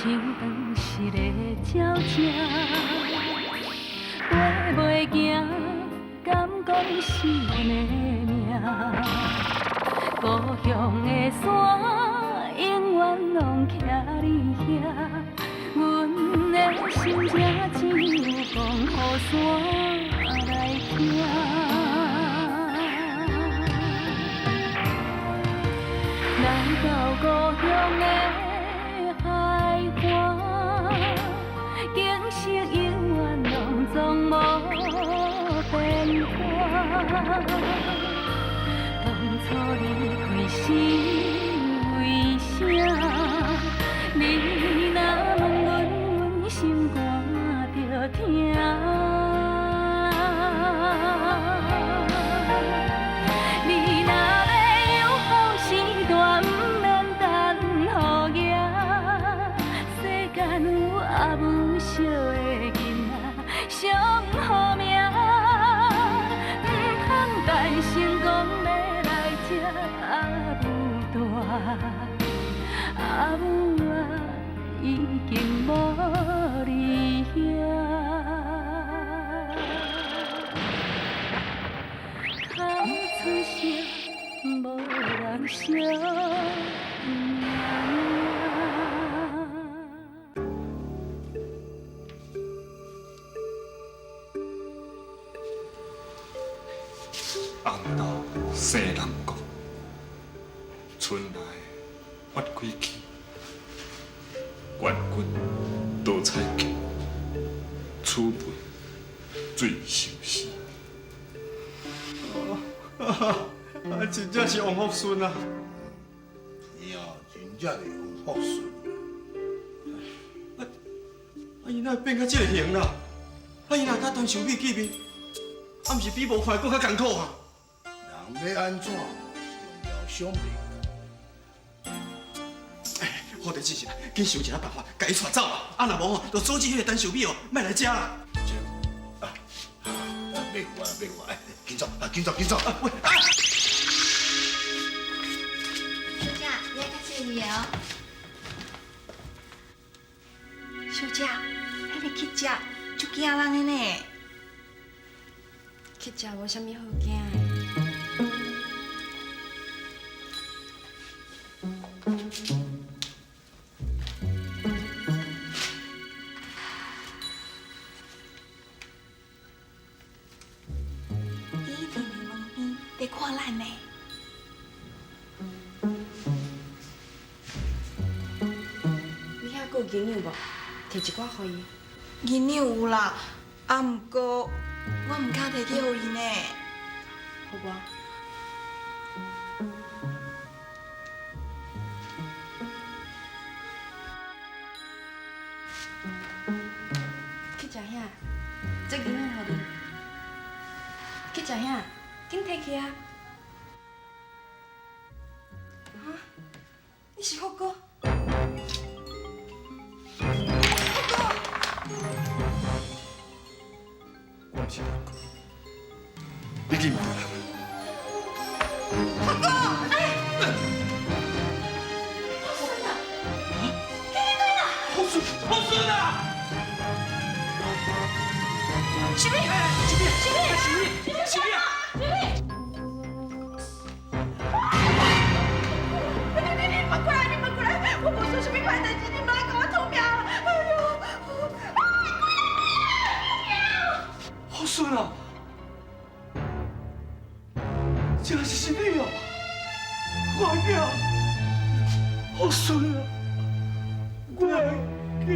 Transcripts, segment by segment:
情当时的鸟只，飞袂行，敢讲是阮的命？故乡的山，永远拢徛你遐，阮的心只有讲予山来听。来到故乡的海岸，景色永远拢总无变化。当初离开时为啥？你若问阮，阮心肝着疼。你若要有好时段，不免等雨夜。世间有阿母惜的囡仔，上好命。唔通等成功要来这阿母大，阿母啊已经无你遐。哭出声，无人晓。红豆生人国，春来发开去，冠军多彩球，储备最熟悉。真正是王福顺啊！伊哦，真正是王福顺。伊哪会变到这个形啦？伊若甲陈小美见面，毋是比无快搁较艰苦啊！人要安怎，是用了想袂。好代志是啦，紧想一个办法，甲伊带走啊！啊，若无吼，就阻止迄个陈小美哦，莫来遮啦。别过来，别过来，紧走，紧走，紧走！喂，小姐，你要较注意哦。小姐，迄个去食，足惊人的呢。去食无啥物好惊的。伊一定伫门边在看咱呢。你遐还有银两无？摕一寡互伊。银两有啦，啊，毋过我毋敢摕去互伊呢。好无？去食遐，这银两互你。去食遐，紧摕去啊！啊，你是福哥？我毋是人哥，你记唔得啦？福顺啊！小美，小美，小美，小美啊！你莫过来，你莫过来！我无做什么坏代志，你莫来甲我偷命！哎呦！福顺啊！这是你哦，我囝，福顺啊！我囝，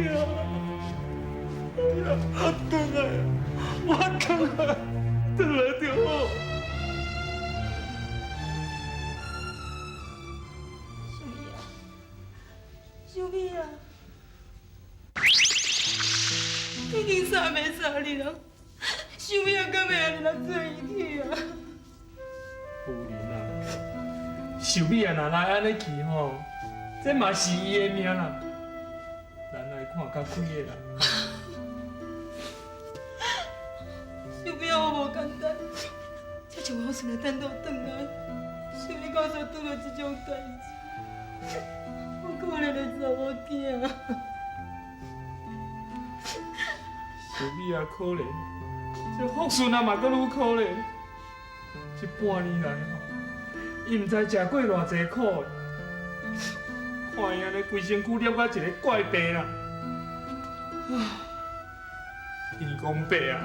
我回来，我回来就好。小美啊，已经3暝3日了，小美啊，敢要安尼来做伊去啊？夫人啊，秀美啊，若来安尼去吼，这嘛是伊的命啦。咱来看较开的啦。小美啊，我无简单，这就我顺来等到转来，小美到时候拄到这种代志，我可怜的查某囝。小米也可怜，这福顺啊嘛阁愈可怜。这半年来吼，伊毋知食过偌济苦的，看伊安尼规身躯染甲一个怪病啦。天公伯啊，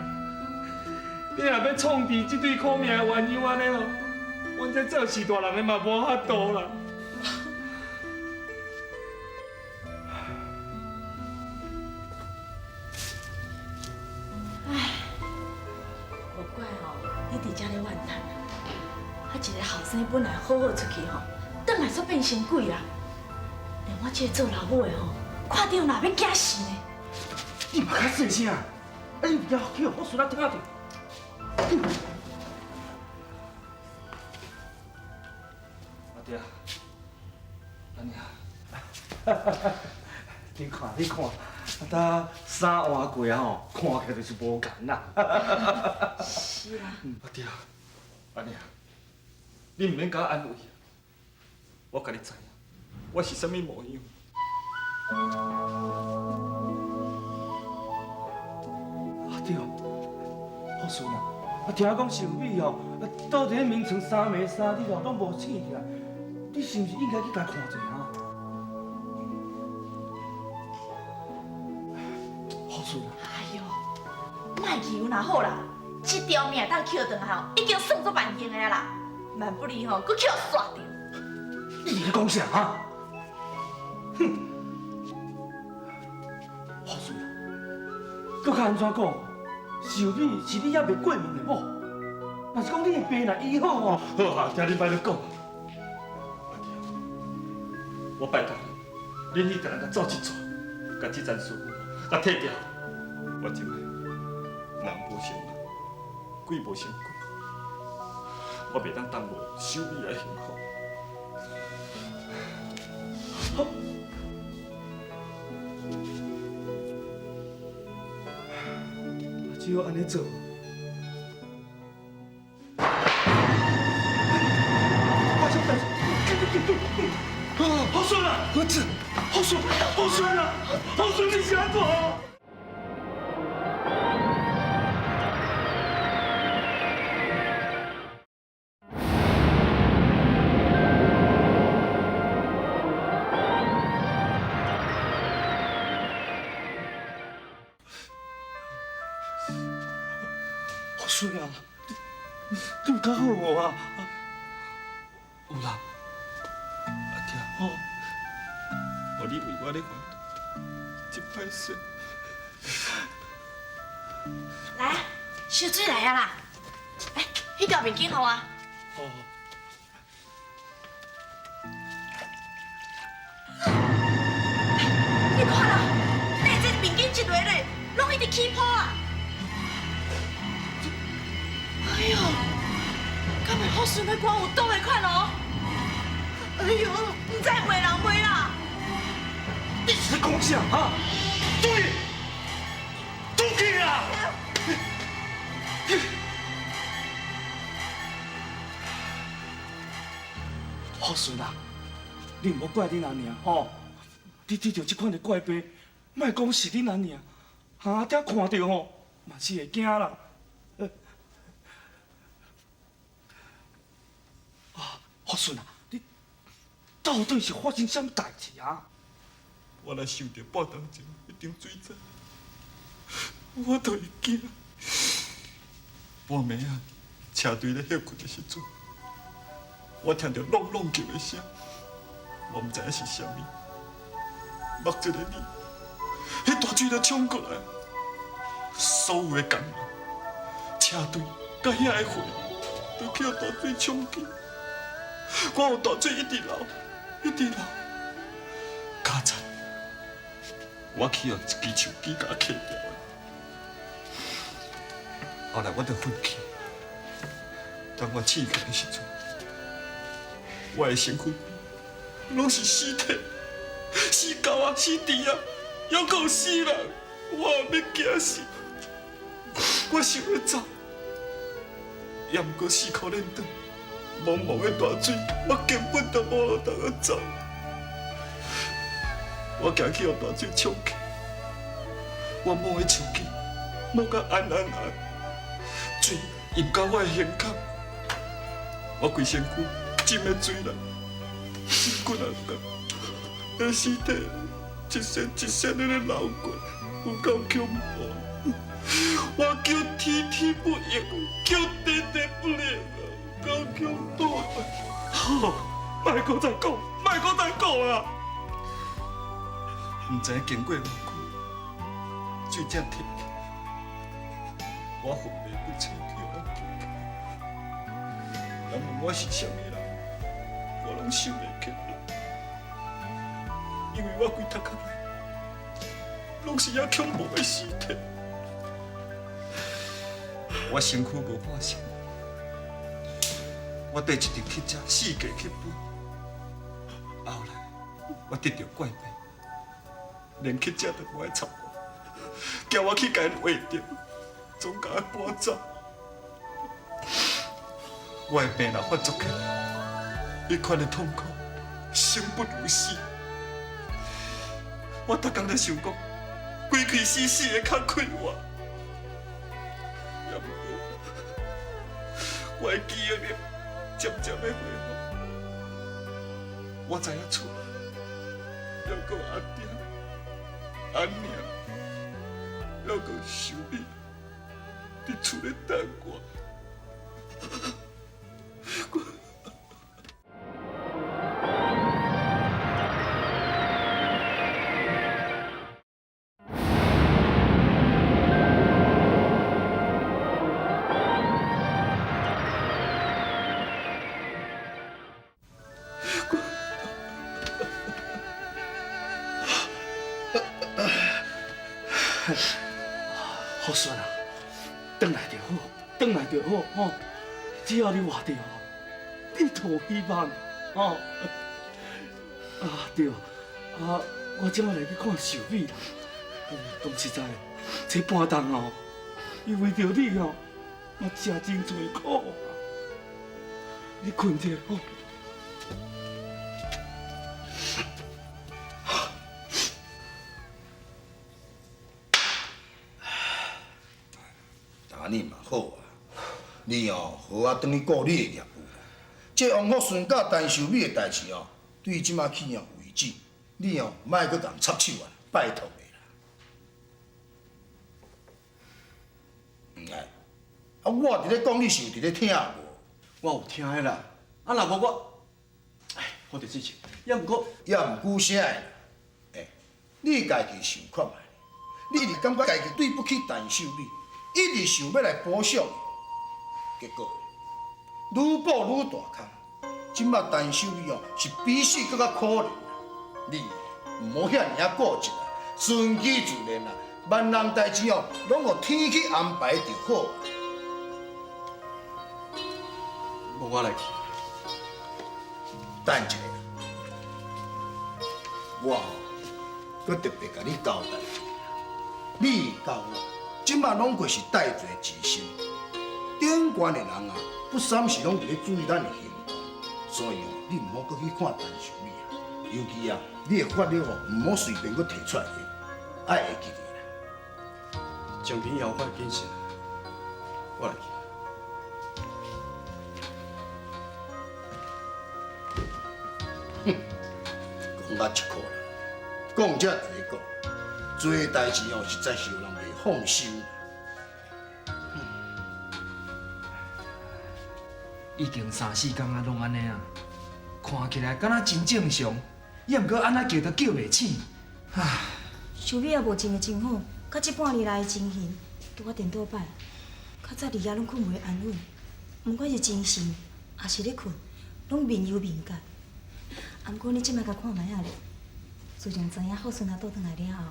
你若要创治这对苦命的鸳鸯安尼吼，阮这做事大人的嘛无法度啦。无怪吼，你伫遮咧怨叹啊！啊，一个后生本来好好出去吼，转来煞变成鬼啦！连我这个做老母的吼，看到哪要惊死呢？你嘛较细声，啊你不要去互孙仔听着。阿爹，安尼啊，你看，呾衫换过啊吼，看起来就是无共啦。是啦。阿爹，安尼啊，你唔免甲我安慰啊，我甲你知影，我是啥物模样。阿爹，好孙啊，听讲小美哦，倒伫咧眠床3暝3日哦，拢无醒起来，你是毋是应该去甲看者啊？好孙啊！哎呦，莫气有哪好啦？这条命当捡回来吼，已经算作万幸的啦。万不离吼，佫捡煞着。你咧讲啥啊？哼！好孙啊，佫较安怎讲？小美是你还未过门的某，若是讲你的病若医好哦，好啊，听你摆咧讲。阿爹，我拜托你，恁去定人甲走一撮，甲这层事甲摕掉。我今日人无成人，鬼无成鬼，我袂当耽误小美的幸福。好。只有安尼做。我想等，好顺啊！儿子，好顺，好顺啊！好顺，你是安怎？好顺啊！你有较好无啊？有啦，阿爹，我你为我咧烦恼，真歹势。来啊，烧水来啊啦！哎，迄条面巾互我。好。你看啦，你这面巾一落咧，拢一直起泡啊！哎呦，敢会好顺的歌有倒的款哦？哎呦，唔知卖人卖啦！你是讲啥啊？对，出去啊！好顺啊，你唔好怪你阿娘吼，你得着这款的怪病，莫讲是你阿娘，哈，爹看到吼，嘛是会惊啦。好顺啊，你到底是发生什么代志啊？我若受到半当前一张水纸，我都会惊。半暝啊，车队咧歇困的时阵，我听到隆隆叫的声，我唔知影是啥物。目一个呢，迄大水就冲过来，所有的工人、车队甲遐个货，都去互大水冲去。我有大水一直流，一直流，加惨！我去互一支手机甲揢掉的。后来我就昏去。当我醒起的时阵，我的身躯拢是尸体，死狗啊，死猪啊，还有死人，我也要惊死。我想要走，也毋过4箍连长。茫茫的大水，我根本就无路通去走。我行去互大水冲去，我摸的手机莫甲安，水淹到我的胸口，我规身躯浸在水内，骨啊骨，那尸体一身一身在咧流过，有够恐怖。我叫天天不应，叫地地不灵，够恐怖。好，莫搁再讲，莫搁再讲啊！唔知经过偌久，水这甜，我魂袂不清跳。人问我是啥物人，我拢想袂起来，因为我规头壳内拢是遐恐怖的尸体。我身躯无半身，我缀一直去食四界去搬。后来我得到怪病，连去食都无爱插我，叫我去甲因画着，总甲我搬走。我的病若发作起来，迄款的痛苦，生不如死。我逐工在想讲，规气死死的较快活。我的记忆力渐渐的恢复，我知影厝还阁阿爹、阿娘，还阁想你，伫厝咧等我。好孙啊，转来就好，转来就好吼。只要你活着，你就有希望吼。对啊，我即摆来去看秀美啦。讲实在，这半冬哦，伊为着你哦，我吃真侪苦啊。你困者吼。安尼嘛好啊，你哦好啊，转去顾你的业务啦。这王福顺甲陈秀美的代志哦，对即马起哦为止，你哦莫搁共插手啊，拜托你啦。哎，啊我伫咧讲，你是有伫咧听无？我有听的啦，啊若无我，我着支持。也毋过啥的啦？哎，你家己想看觅，你是感觉家己对不起陈秀美？一直想要来补偿，结果愈补愈大坑。即马陈秀美哦是比死搁较可怜啦。你毋好遐尔啊固执啊，顺其自然啦。万人代志哦，拢互天去安排就好。无我来去。等一下，我搁特别甲你交代，你甲我。即马拢过是带罪自身，顶悬的人啊，不三时拢伫咧注意咱的行动，所以哦，你毋好搁去看陈秀美啊，尤其啊，你的法律哦，毋好随便搁摕出来用，爱会记住啦。奖品以后我会谨慎，我来去。讲甲一箍啦，讲则一个讲，做代志哦，实在是有人袂放心。已经3-4天啊，拢安尼啊，看起来敢若真正常，也毋过安那叫都叫袂醒。唉，秀美也无真个真好，甲这半年来的情形，拄我颠倒摆，较早伫遐拢困袂安稳，毋管是精神还是咧困，拢面忧面结。啊，毋过你即摆甲看卖啊咧，自从知影好孙啊倒转来了后，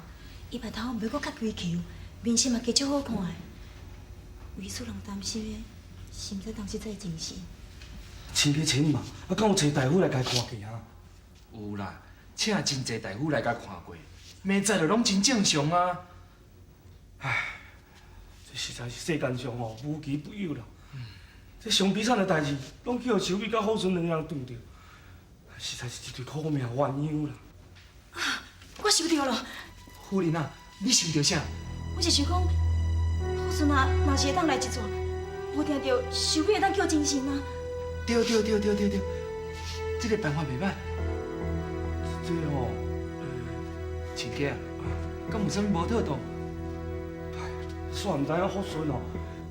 伊目头袂阁较追求，面色嘛加足好看的。唯一人担心的，是毋知当时在精神。请去请嘛，啊，敢有找大夫来甲伊看见啊？有啦，请真侪大夫来甲看过，明仔就拢真正常啊。唉，这实在是世间上哦无奇不有啦。这上悲惨的代志，拢去互秀美甲好顺两个人撞着，实在是一对苦命鸳鸯啦。啊，我想到了，夫人啊，你想到啥？我是想讲，好孙啊，嘛是会当来一撮，无听到寿美会当叫精神啊。对，这个办法袂歹。这个吼，亲家啊，敢有啥物无妥当？煞毋知影福顺哦，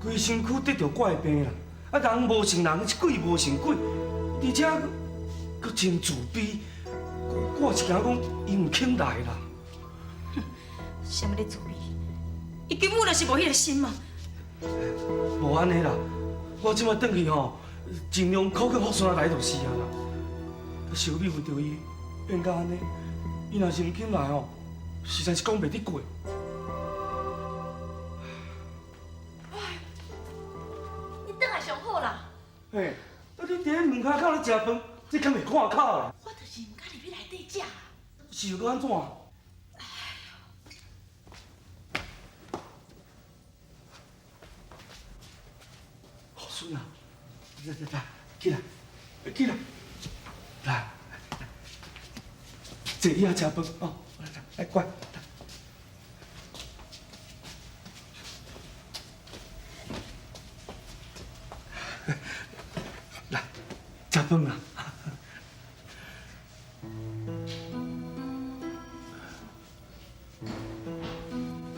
规身躯得着怪病啦，啊人无成人，鬼无成鬼，而且佫真自卑。我是惊讲伊唔肯来啦。啥物咧自卑？伊根本就是无迄个心嘛。无安尼啦，我即摆转去吼，尽量考劝福顺来就是啊啦。小美为着伊变甲安尼，伊若是唔肯来吼，实在是讲袂得过。你倒来上好啦。嘿，啊你伫咧门口口咧食饭，这敢袂看口啦？我就是唔敢入去内底食。是要搁安怎？福顺啊，来，起来，来，坐椅仔食饭哦，来乖。来，食饭啊！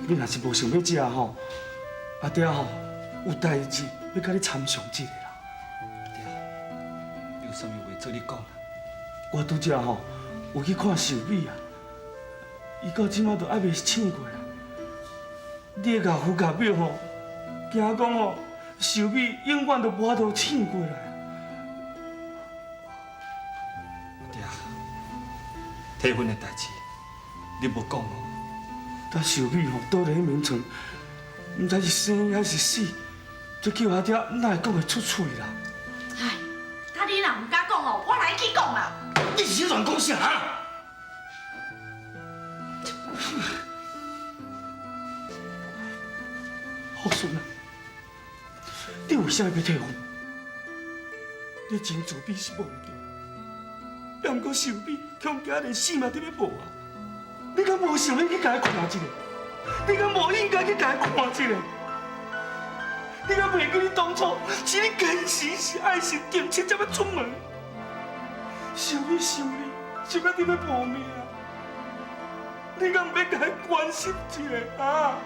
你若是无想要食吼，阿爹吼有代志要甲你参详一下啦。爹，有啥物话做你讲啦？我拄则吼有去看寿美啊，伊到即马都还袂醒过来。你的岳父岳母吼，惊讲吼寿美永远都无法度醒过来。爹，体婚的代志，你无讲哦。但寿美吼倒咧眠床，毋知是生还是死，就叫阿爹哪会讲会出嘴啦？哎，他你若唔敢讲哦，我来去讲啦。你是乱讲啥？福顺啊，你为啥要退婚？你真自卑是无对，也毋过寿美强家连死嘛都要无啊！你敢无想要去甲伊看一下？你敢无应该去甲伊看一下？你敢袂记你当初是你坚持是爱神定亲才要出门？想你想到你要无命啊！你敢唔要甲伊关心一下啊？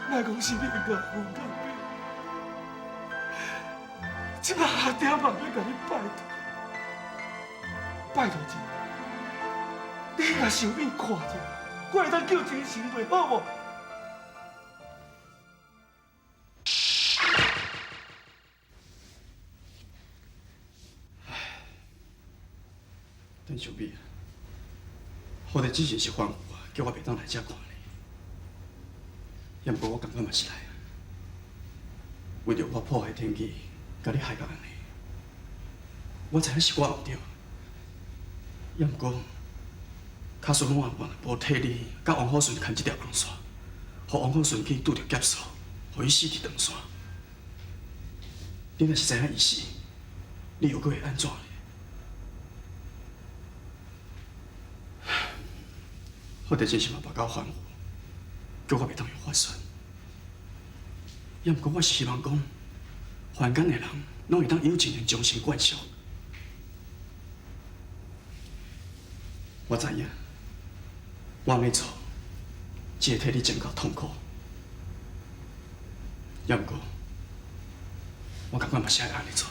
莫讲是你的岳父岳母，即摆阿爹嘛要甲你拜托，拜托一下，你甲小美看者，我会当叫精神袂好无？邓小美，好在之前是反复啊，叫我袂当来遮看你。也毋过我感觉嘛是来啊，为着我破坏天机，甲你害到安尼，我知影是我毋对，也毋过，卡顺我原来无替你甲王虎顺牵这条红线，互王虎顺去拄着劫数，互伊死伫长山。你若是知影伊死，你又搁会安怎呢？我伫真心嘛报告反复，叫我袂当用法算。也毋过我是希望讲，凡间的人拢会当有情人终身贯续。我知影，我安尼做，只会替你增加痛苦。也毋过，我感觉嘛是爱安尼做。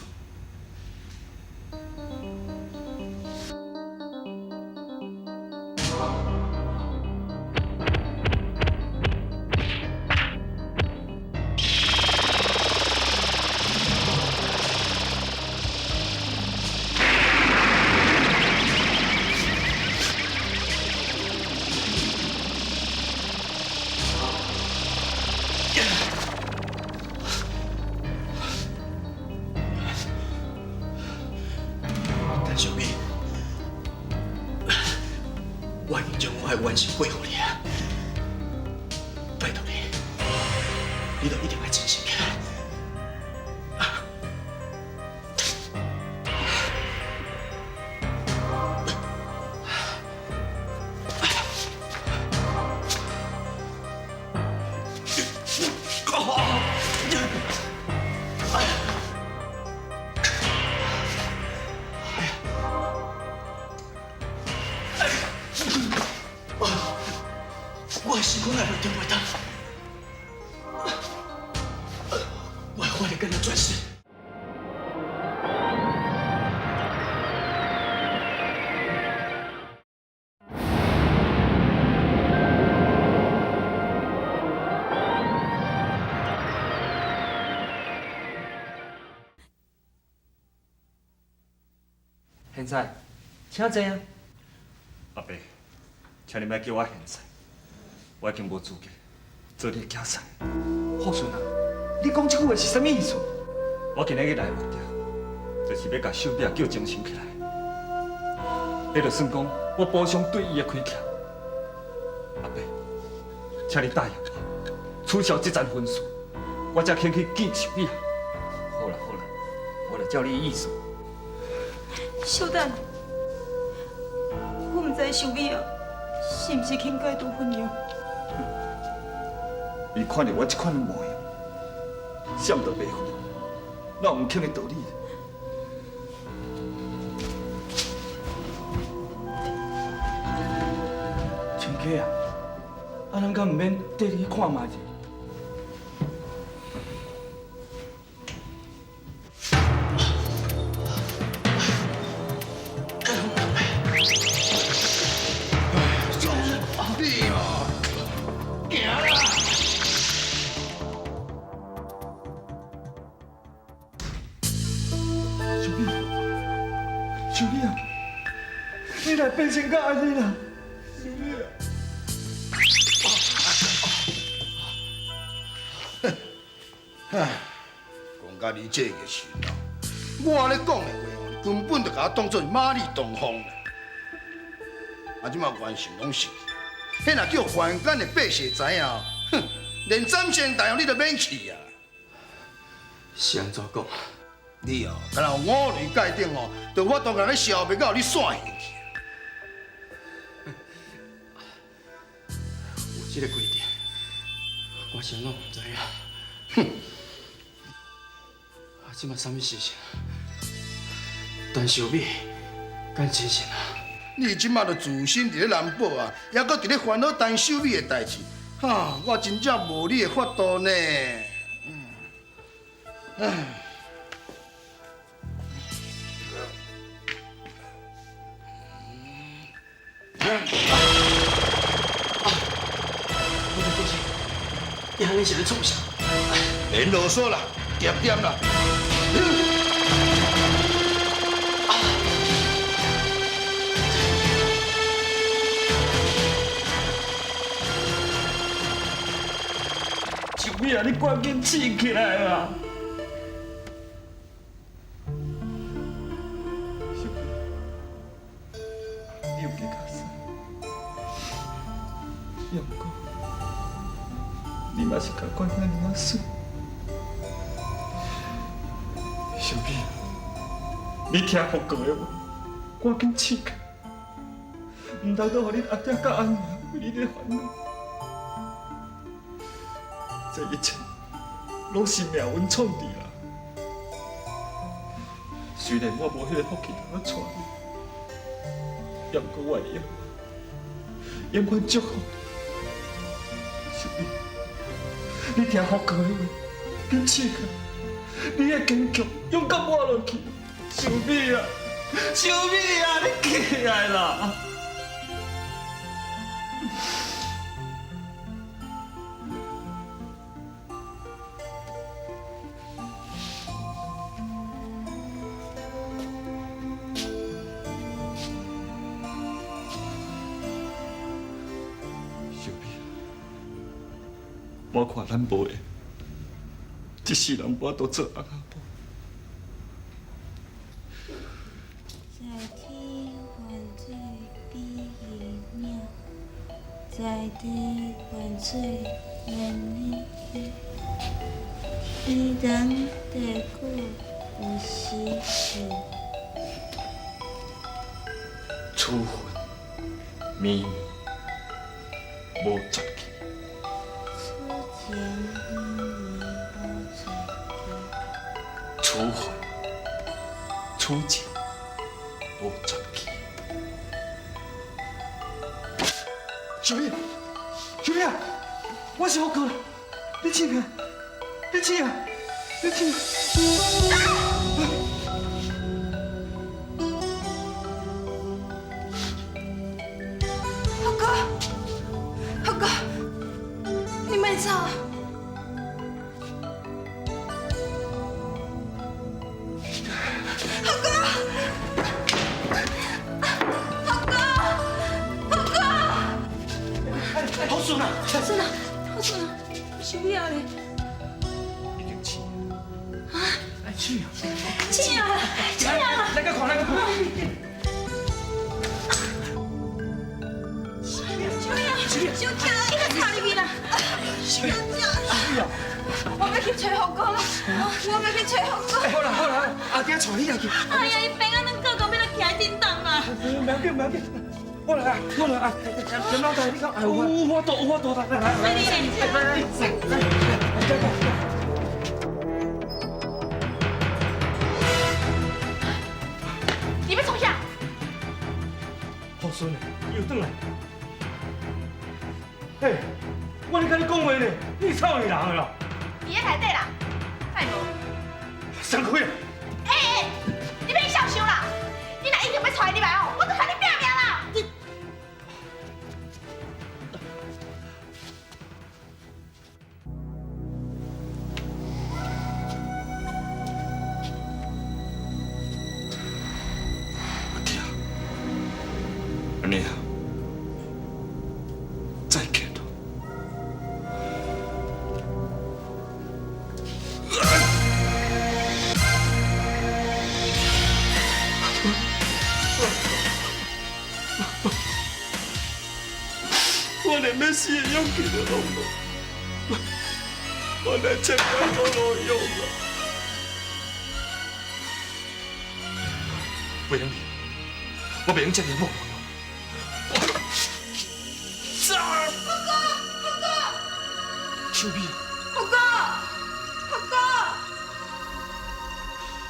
小美，我已经将我的冤情归给你啊！拜托你，你都一定要真心起来。的身躯来了顶袂当，我的法力跟他转世。现在，请坐啊。阿伯，请你莫叫我现在，我已经无资格做你的囝婿。福顺啊，你讲这句话是啥物意思？我今日去来目的，就是要甲秀碧叫精神起来。迄就算讲我补偿对伊的亏欠。阿伯，请你答应我，取消这桩婚事，我才肯去见秀碧。好啦好啦，我就照你意思。小等，我唔知秀美啊，是唔是肯解除婚约？伊看到我这款模样，想都袂赴，哪有唔肯的道理？亲家啊，啊，咱敢唔免缀你去看嘛者？秀美啊，你来变成甲安尼啦，秀美啊！唉，讲到你这个时候，我咧讲的话哦，根本就甲我当做马里东风啦。啊，即马关心拢是，迄若叫凡间的百姓知影，哼，连斩仙大王你都免去啊！是安怎讲？你哦，敢若有五雷界顶哦，就我当然咧消灭到你散下去。有这个规定，我啥拢唔知影。哼！啊，即马啥物事情？陈小美干真神啊！你即马就自身伫咧南堡啊，还阁伫咧烦恼陈秀美的代志，哈！我真正无你的法度呢。唉。我的父亲，你安尼是咧创啥？免啰嗦啦，点点啦。秀美啊，你赶紧醒起来啊！秀碧，你有几卡死？也不过，你嘛是甲管遐尔水。秀碧，你听福哥的话，赶紧醒开，唔通都互你阿爹甲阿娘为你咧烦恼。这一切拢是命运创治啦。虽然我无迄个福气通带你，也毋过我会永远祝福你。秀美，你听福哥的话，紧醒开，你要坚强，勇敢活落去。秀美啊，秀美啊，你起来啦！我看咱无会，一世人我都做翁仔某。在天犯罪比鱼命，在地犯罪免你去。伊人地久有时去，处分绵绵无绝期。初见你无绝期。处分处情无绝期。秀美，小妹啊，我是好哥，你醒啊，你醒啊，你醒。浩哥，浩哥，你别走。浩哥，浩哥，浩哥，好顺啊！好顺啊，好顺啊，收尾啊咧。已经醒了。啊？来去啊！醒啊，醒啊！来个看，来个看。小姐，你个插入面啦！小姐，我要去找浩哥啦！我要去找浩哥。好啦好啦，阿爹带你来去。哎呀，伊病啊，恁哥哥要来徛真重啊！不要紧不要紧，我来啊，陈老大，你讲，有法度有法度，来。你要从啥？好孙呢，又转来。嘿，我咧甲你讲话呢，你操你人的啦！你喺内底啦，太无。上开啦！你别小想啦！你若一定要带你来哦，我就和你拼命啦！阿弟啊，安尼啊，再见了。我连要死的勇气都拢无，我连钱都无用了。不用你，我不用这个梦。小美，浩哥，浩哥，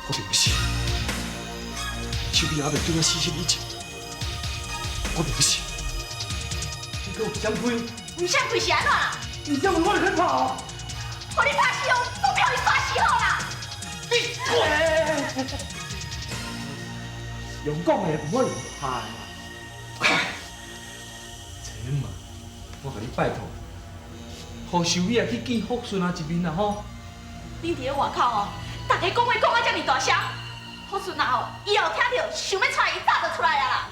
我对不起，小美还未对我死心以前，我对不起。你给我相亏，唔想亏是安怎啦？你这样我就去跑。互你拍死哦，都不要你耍死好啦！闭嘴！用讲的唔好用拍的。哎，这嘛，我甲你拜托，互秀美啊去见福顺啊一面啊吼。你伫咧外口哦，大家讲话讲啊遮尔大声，好顺啊吼，以后听到想要带伊早就出来啊啦！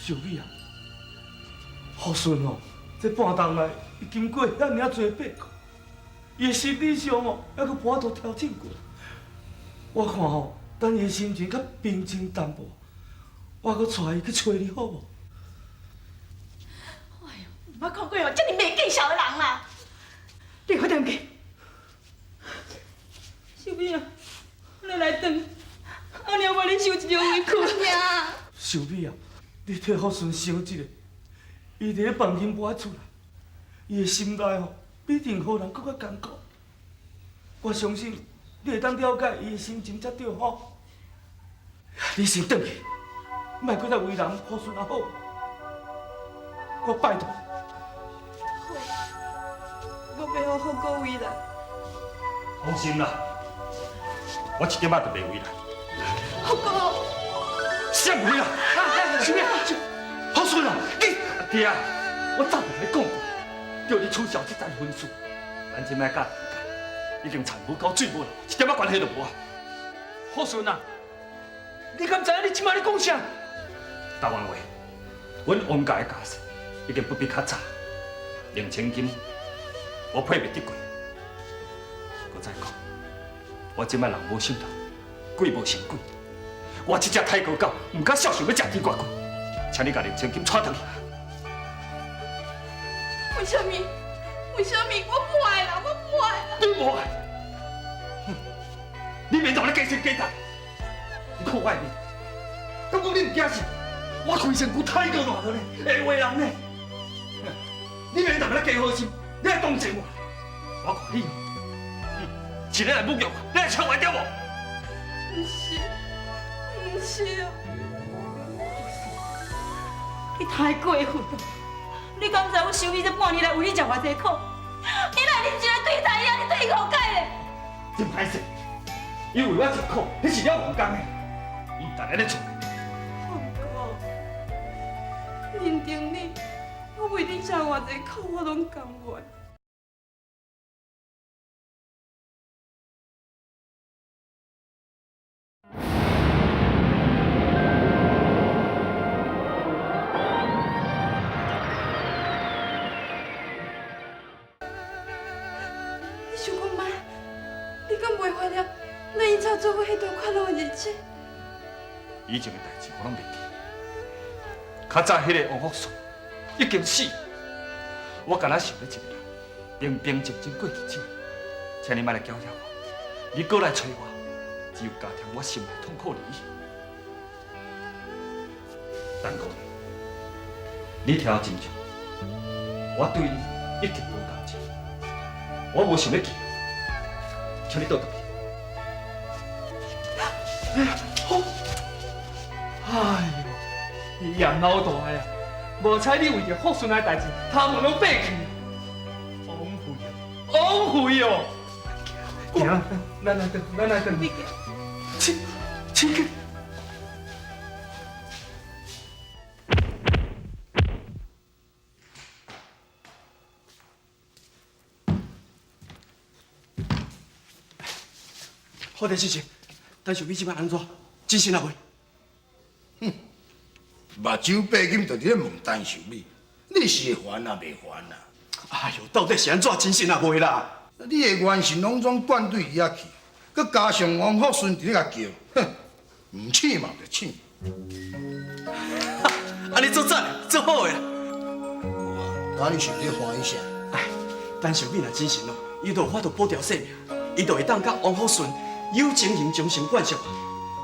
秀美啊，福顺哦，这半冬来已经过遐尔多变故，伊的心理上哦，还阁无法度调整过来。我看吼，等伊的心情较平静淡薄，我阁带伊去找你好无？哎呦，捌看过哦，遮尔袂见笑的人啦！你快点去。秀美啊，你来等，阿娘帮你受一场委屈呀。秀美啊，你替福顺想一下，伊伫咧房间无爱出来，伊的心内吼比任何人搁较艰苦。我相信你会当了解伊的心情才对吼。你先转去，莫搁再为难福顺也好。我拜托。我要好好过未来。放心啦，我一点仔都袂为难。浩哥，啥物啊？小美，福顺啊，你爹啊，我早就跟你讲过，叫你取消这桩婚事。咱即摆甲大家已经田无够水无了，一点仔关系都无啊。福顺啊，你敢知影你即摆咧讲啥？台湾话，阮王家的家世已经不比较早，2000金我配袂得过。我再讲，我即摆人无心头，鬼无成鬼。我这只太高狗，唔敢孝顺要食甜瓜骨，请你甲2000金带回去。为什么？为什么？我不爱啦，我不爱啦。你无爱？你免同我加心加胆，你看我爱你，敢讲你唔惊死？我开身躯太过大个咧，会话人咧。你免同我加好心，你来同情我。我看你，是你来侮辱我，你来抢我对无？不是，不是啊。你太过分了！你敢知我收你这半年来为你吃偌济苦？你来恁一个对台呀，你对五改嘞！真歹势，因为我吃苦，迄是了王工的，伊逐日咧做。凤哥，认定你，我为你吃偌济苦，我拢甘愿。你想看卖？你敢袂怀念咱以前做过迄段快乐的日子？以前的代志我拢袂记。较早迄个王福顺已经死，我敢若想咧一个人，平平静静过日子。请你莫来搅扰我，你过来找我，只有加添我心内痛苦而已。但哥，你听我真重，我对你一直无感情，我无想要见你，请你倒转去。哎呦，养老大呀！无彩你为着福顺的代志，他们拢爬去，枉费哦，枉费哦！行，咱来等，请。好的，谢谢。但是你即摆安怎？真心啊袂？目睭白金就伫咧问陈秀美，你是会还啊袂还啊？哎呦，到底是安怎？真心啊袂啦？你的元神拢总灌对伊遐去，佮加上王福顺伫咧甲叫，哼，唔请嘛就请。安尼做赞的，做好的啦。那你是咧欢喜啥？哎，陈秀美若真心哦，伊就有法度保条性命，伊就会当甲王福顺有情人终成眷属啊。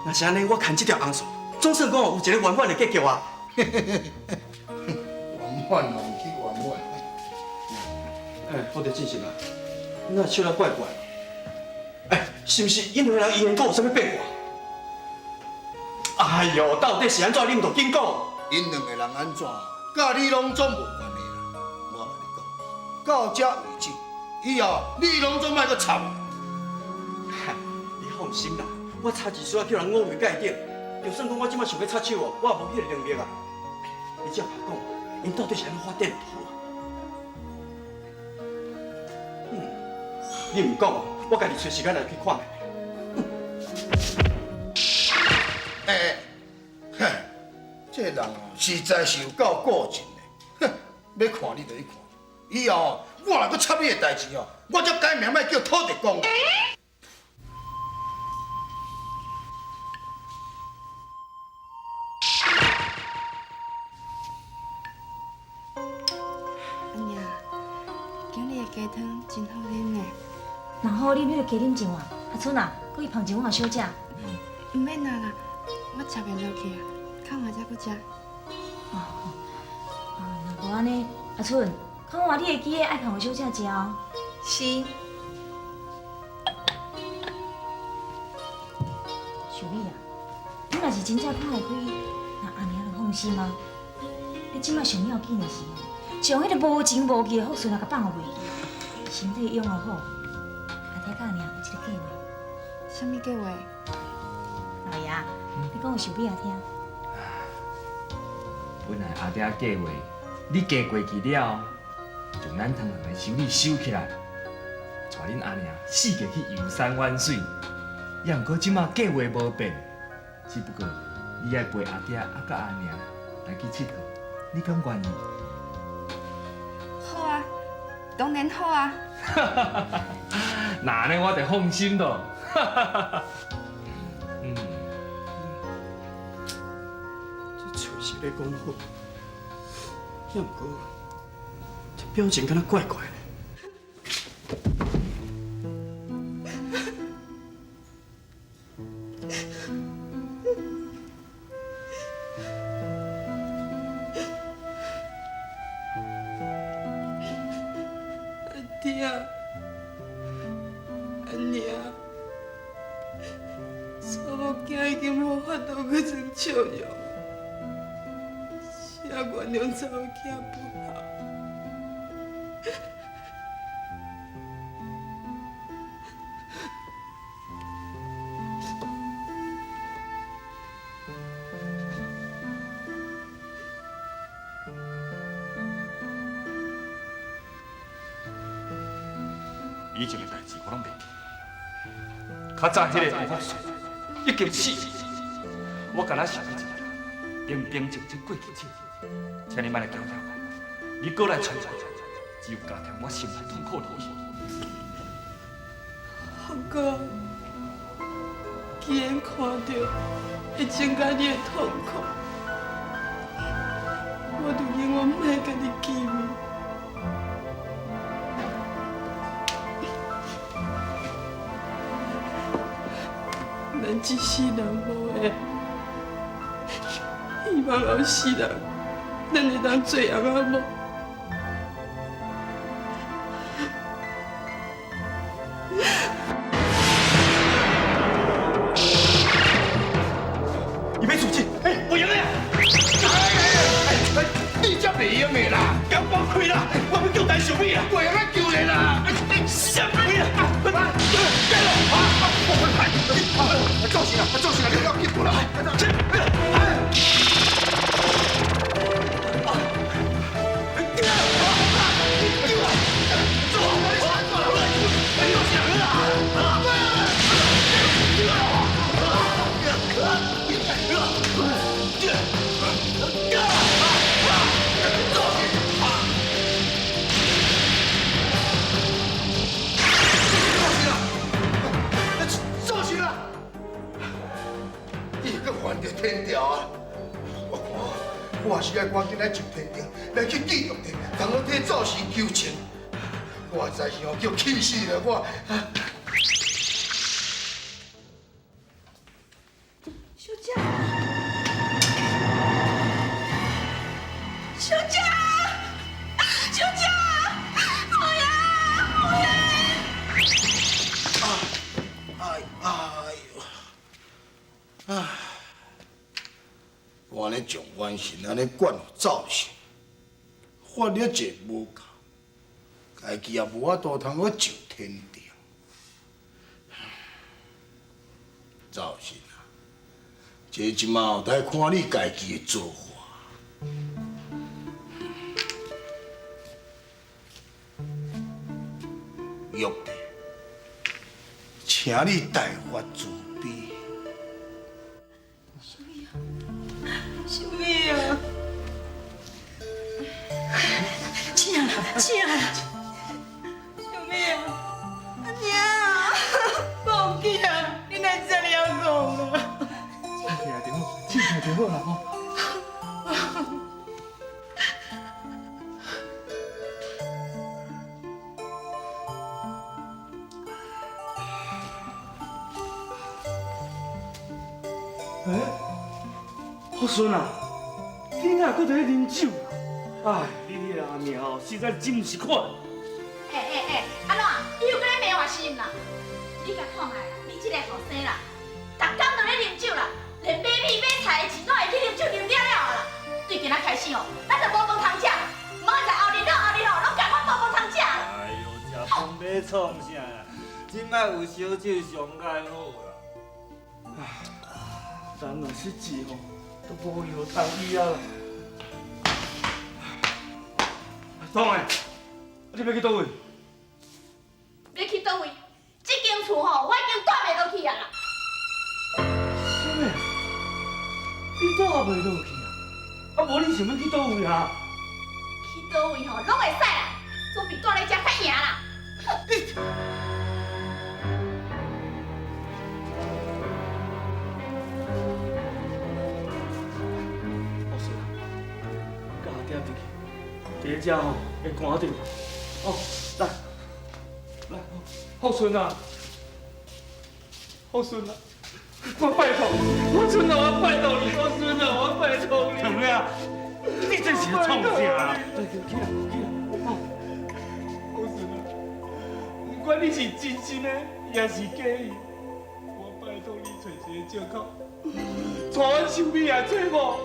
若是安尼，我牵这条红线，总算讲有一个圆满的结局啊。圆满哦，去圆满。哎，好的，真心啊，那笑得怪怪。哎，是不是因两人伊两个有啥物变化？哎呦，到底是安怎？你唔着紧讲。因两个人安怎，甲你拢总无关系啦。我甲你讲，到这为止，以后你拢总莫搁插我。嗨，你放心啦，我差一丝仔叫人误会界定，就算讲我即摆想要插手哦，我也无迄个能力啊。你只要甲讲，因到底是安怎发展图啊？你唔讲，我家己找时间来去看下。哎，哼，这人哦，实在是有够固执的。哼，要看你就去看，以后我若搁插你的代志哦，我则改名莫叫土地公。阿娘，今日的鸡汤真好啉呢。若好啉，你就加啉一碗。阿春啊，搁去捧一碗小食。唔免啦，我吃袂落去啊，较晚才搁食。若无安尼，阿春，看我你会记得爱捧小食食哦。是。秀美啊，你若是真正看会开，那阿娘就放心啊。你即摆上要紧的是，将迄个无情无义的福顺啊，甲放袂记，身体养好。阿爹甲阿娘有一个计划。什么计划？老爷，你讲互秀美也听。本来阿爹计划，你嫁过去了，从咱通人来收你收起来，带恁阿娘四界去游山玩水。也毋过即马计划无变，只不过你爱陪阿爹甲阿娘来去佚佗，你敢愿意？好啊，当然好啊。那安尼我就放心咯。这嘴是咧讲好，也毋过这表情敢若怪怪的。爹，阿娘，查某囝已经无法度搁装笑容，写原谅查某囝不好。以前的代志我拢袂记。较早迄个吴福顺已经死，我甲咱想起一个平平静静过日子，请你莫来搅扰我，你过来传，只有加添我心内痛苦而已。福哥，既然看到会增加你的痛苦，我就永远莫甲你见面。咱一世人无缘，希望后世人咱会当做阿仔某。你别出气，我赢了呀！你才袂用的啦！敢放开啦！我要叫陈小美啦！袂用咱救人啦！什么呀？造型啊，你要屁股了！天条啊！我是爱赶紧来上天庭，来去记录的，同我替造时求情。我实在是叫气死了我。小姐，小姐，小姐，好呀，好呀！我安尼上关心，安尼管造型，法律这无够，家己也无法度通我上天庭。造型啊，这即马有待看你家己的做法。玉帝，请你大发慈悲。小美啊，醒啦，醒啦！小美啊，阿娘，放弃啊！你哪这样讲啦？起来就好，起来就好啦吼。福顺啊，你哪搁在咧啉酒啊？哎，你迄个阿命哦，实在真唔是款。安怎？你又搁咧骂我心啦？你甲看下啦，你这个后生啦，逐工都咧啉酒啦，连买米买菜的钱拢会去啉酒啉了了啦。对今仔开始哦，咱就无饭通食，唔好再后日拢共我无饭通食。哎呦，食饭要创啥啦？即摆有烧酒上介好啦。咱若是钱吼，都无药通医啊啦。当诶，你要去倒位？要去倒位？这间厝吼，我已经住袂落去啊啦。什么？你住袂落去啊？啊，无你想要去倒位啊？去倒位吼，拢会使啦，总比住咧遮较赢啦。好势啦，加点入去，第一只吼会看到。哦，来，福顺啊，福顺啊，我拜托，福顺啊，我拜托你，福顺啊，我拜托你。怎么样？你这是创啥？起来，哦，福顺啊，不管你是真心的，也是假意，我拜托你找一个借口，带阮小美也做某，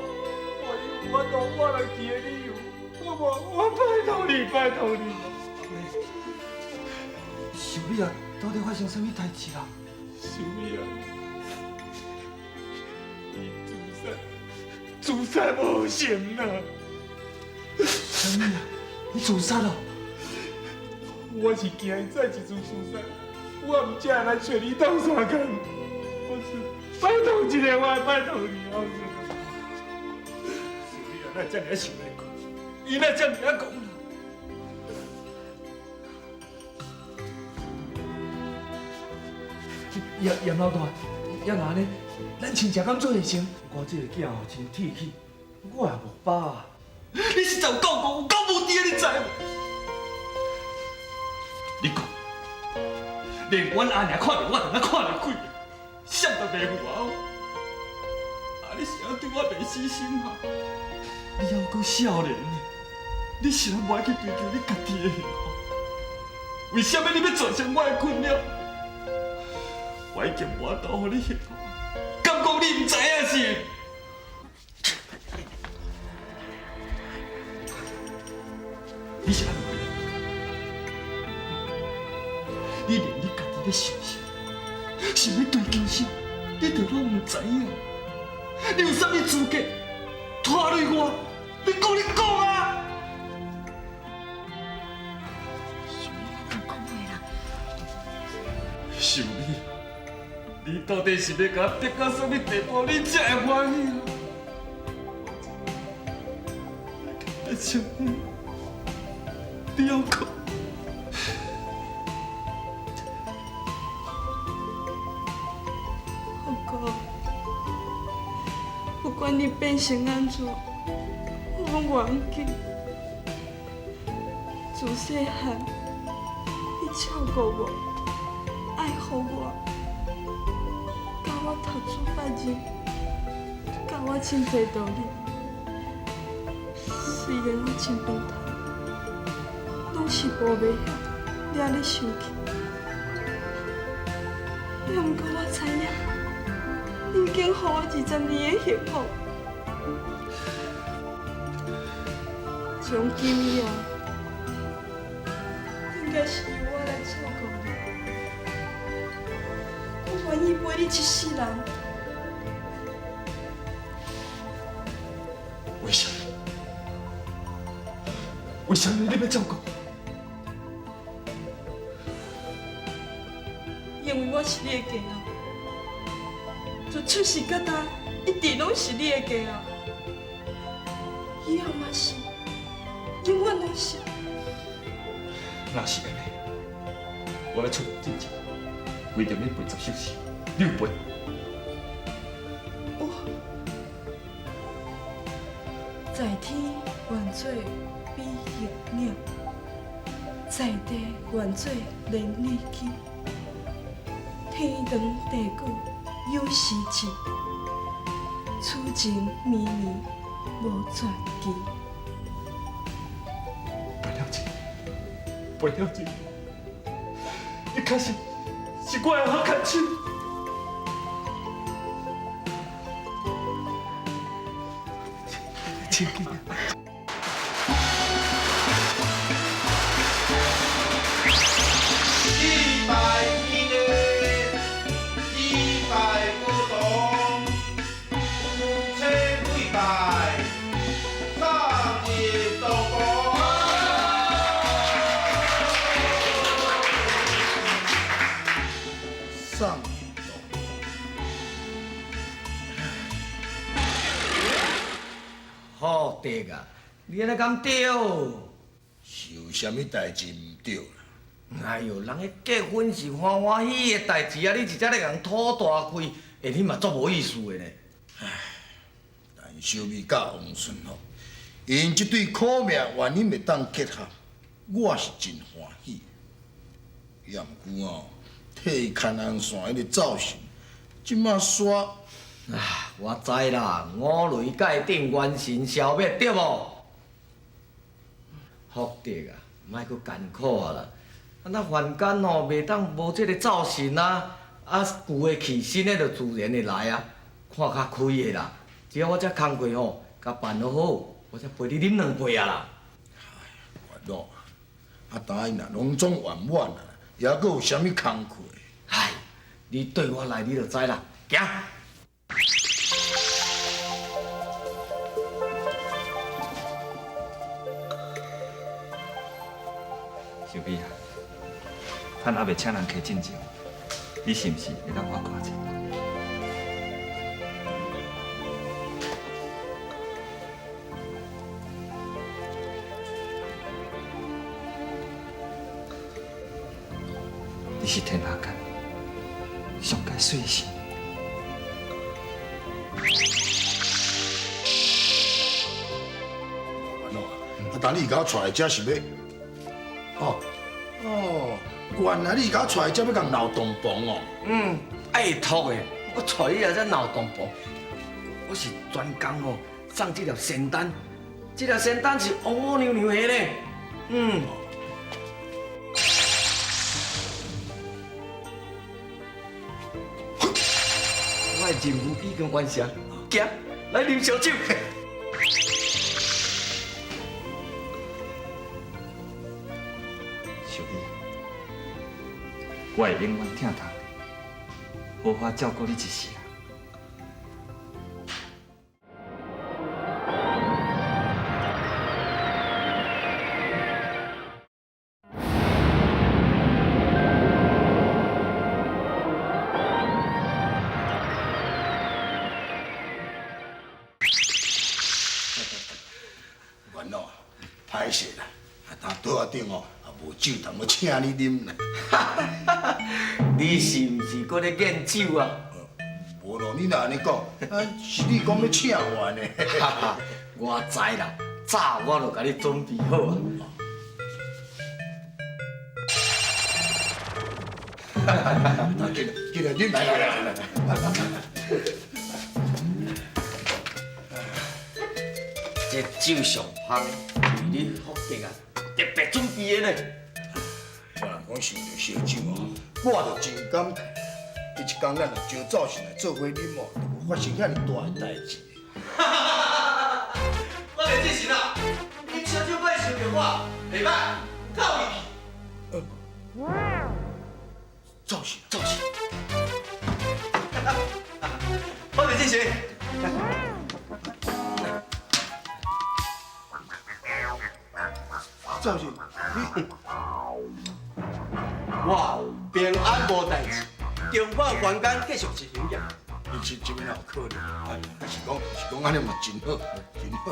我法度，我来记个理由，好无？我拜托你，拜托你。秀美啊，到底发生什么代志啊？秀美啊，你自杀无成啦！什么啊？你自杀了？我是惊伊再一次自杀，我唔才来找你斗相共。我是拜托一个，我拜托你，我是。秀美啊，哪这么想袂开？伊哪这么讲啦？严老大，要哪呢？咱亲戚敢做会成？我这个囝哦真铁气，我也无饱啊。你实在有够无地啊！你知无？你讲，连阮阿娘看到我，就看到鬼，想都袂有啊！啊，你是要对我袂死心啊？你还阁少年呢，你是然无爱去追求你家己的幸福？为什么你要造成我的困扰？我已经无法度互你幸福，敢讲你唔知影是？你是安怎样？你连你家己咧想啥，想要追求啥，你都拢唔知影。你有啥物资格拖累我？你讲啊！秀美，你到底是要甲我逼到什么地步，你才会欢喜啊？我想你，你要讲。不过，不管你变成安怎，我拢忘记。自细汉，你照顾我，爱护我，教我读书捌字，教我真侪道理。虽然我真笨蛋，拢是无袂晓抓你生气，也毋过我知影，你已经予我20年的幸福。从今以后，应该是由我来照顾你。我愿意陪你一世人。为什么？为什么你要照顾我？因为我是你的家后，从出世到大，一直拢是你的家后。以后嘛是，永远拢是。若是安尼，我要出进前，为着你陪10首诗，你有陪？在天愿做比翼鸟，在地愿做连理机。天长地久有时节，此情绵绵无绝期。陪了解，陪了解，你确实是我的好看手。请你。上好对啊，你安尼敢对？是有啥物代志唔对啦？哎呦，人迄结婚是欢欢喜喜的代志啊，你直接咧共吐大开，你嘛足无意思的咧。但小美甲王顺吼，因这对苦命原因会当结合，我是真欢喜。也毋过哦，替伊牵红线迄个造型，即马煞。啊，我知啦，五雷界定元神消灭对无？福德啊，莫阁艰苦啊啦！啊，咱凡间吼，袂当无这个造型啊，啊，旧的气新的就自然会来啊，看较开的啦。只要我这工课吼，甲办好好，我才陪你啉2杯啊啦。元老，啊，答应啦，拢总圆满啦，还佫有啥物工课？唉，你对我来，你就知啦。行。小美啊，趁还袂请人客进前，你是毋是会当我看者？你是天下间上界水性。元老啊，但你甲我带来遮是要？原来你是甲我带来遮要共闹洞房哦。爱托的，我带你来这闹洞房，我是专工哦，送这条仙丹，这条仙丹是乌乌娘娘的呢。我的任务已经完成，行，来啉烧酒。小美，我会永远疼痛你，好好照顾你一世啊。元老，歹势啦，但桌仔顶哦，也无酒通要请你啉啦。你是毋是搁咧研酒啊？无咯，你若安尼讲，是你讲要请我呢？我知啦，早我就甲你准备好啊。进来，来。这酒上香，为你福德啊，特别准备的呢。我若讲想着烧酒哦，我就真感慨。迄一天咱若招早晨来做伙啉哦，就无发生遐尼大的代志。我袂记神啊！你烧酒摆想着我，袂歹，够义气。早晨，我袂记神。早晨，我平安无代志，重返凡间继续一行业。你真哪有可能？是讲安尼嘛真好，真好。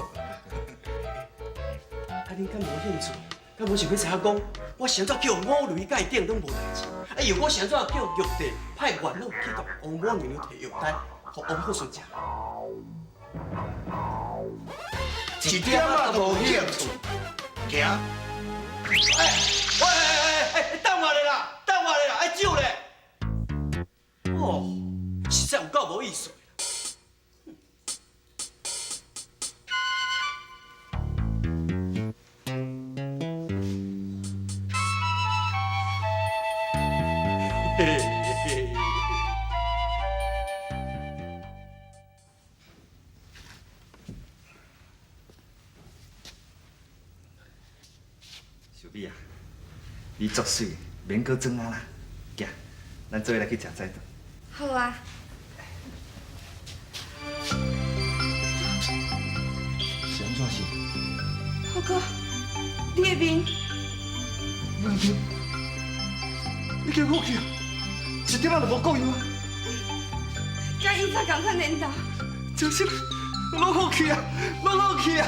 啊，恁敢无兴趣？敢无想要知影讲，我先怎叫五雷界顶拢无代志？啊，又我先怎叫玉帝派元老去到王母娘娘摕药单，互王后孙食？一点仔都无兴趣，行。等我咧啦，爱酒咧。哦，实在有够无意思。小美啊，你足水，免搁装啊啦，行，咱做伙来去食菜顿。好啊。是安怎是？浩哥，你的面，你叫我去啊？一点仔都无顾用啊！甲以前同款领导。就是，我好去啊，我好去啊！